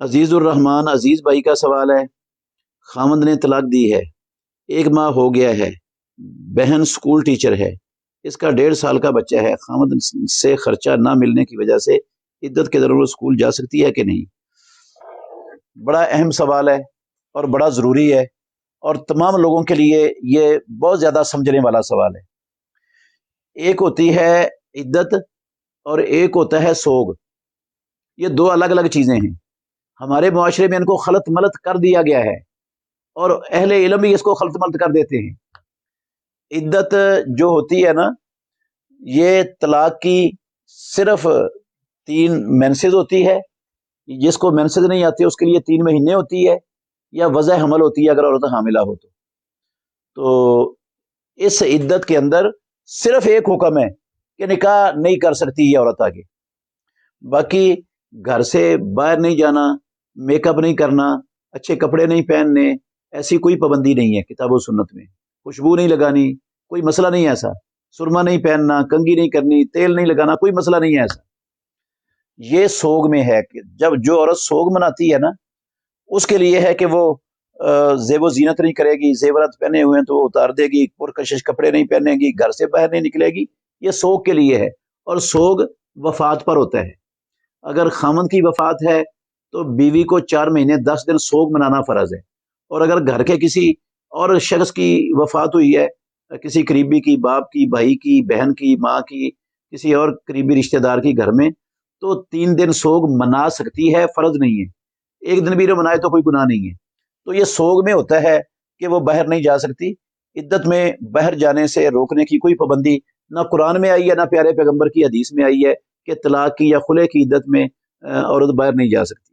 عزیز الرحمان عزیز بھائی کا سوال ہے، خامند نے طلاق دی ہے، 1 ماہ ہو گیا ہے، بہن سکول ٹیچر ہے، اس کا 1.5 سال کا بچہ ہے، خامند سے خرچہ نہ ملنے کی وجہ سے عدت کے دوران وہ سکول جا سکتی ہے کہ نہیں؟ بڑا اہم سوال ہے اور بڑا ضروری ہے، اور تمام لوگوں کے لیے یہ بہت زیادہ سمجھنے والا سوال ہے۔ ایک ہوتی ہے عدت اور ایک ہوتا ہے سوگ، یہ دو الگ الگ چیزیں ہیں۔ ہمارے معاشرے میں ان کو خلط ملط کر دیا گیا ہے، اور اہل علم بھی اس کو خلط ملط کر دیتے ہیں۔ عدت جو ہوتی ہے نا، یہ طلاق کی صرف 3 مینسز ہوتی ہے، جس کو مینسز نہیں آتی اس کے لیے 3 مہینے ہوتی ہے، یا وضع حمل ہوتی ہے اگر عورت حاملہ ہو تو اس عدت کے اندر صرف ایک حکم ہے کہ نکاح نہیں کر سکتی یہ عورت آگے، باقی گھر سے باہر نہیں جانا، میک اپ نہیں کرنا، اچھے کپڑے نہیں پہننے، ایسی کوئی پابندی نہیں ہے کتاب و سنت میں۔ خوشبو نہیں لگانی، کوئی مسئلہ نہیں ہے ایسا، سرما نہیں پہننا، کنگھی نہیں کرنی، تیل نہیں لگانا، کوئی مسئلہ نہیں ہے ایسا۔ یہ سوگ میں ہے کہ جب جو عورت سوگ مناتی ہے نا، اس کے لیے ہے کہ وہ زیب و زینت نہیں کرے گی، زیورات پہنے ہوئے ہیں تو وہ اتار دے گی، پرکشش کپڑے نہیں پہنے گی، گھر سے باہر نہیں نکلے گی، یہ سوگ کے لیے ہے۔ اور سوگ وفات پر ہوتا ہے۔ اگر خامند کی وفات ہے تو بیوی کو 4 مہینے 10 دن سوگ منانا فرض ہے، اور اگر گھر کے کسی اور شخص کی وفات ہوئی ہے، کسی قریبی کی، باپ کی، بھائی کی، بہن کی، ماں کی، کسی اور قریبی رشتہ دار کی گھر میں، تو 3 دن سوگ منا سکتی ہے، فرض نہیں ہے۔ 1 دن بھی منائے تو کوئی گناہ نہیں ہے۔ تو یہ سوگ میں ہوتا ہے کہ وہ باہر نہیں جا سکتی۔ عدت میں باہر جانے سے روکنے کی کوئی پابندی نہ قرآن میں آئی ہے، نہ پیارے پیغمبر کی حدیث میں آئی ہے کہ طلاق کی یا خلع کی عدت میں عورت باہر نہیں جا سکتی۔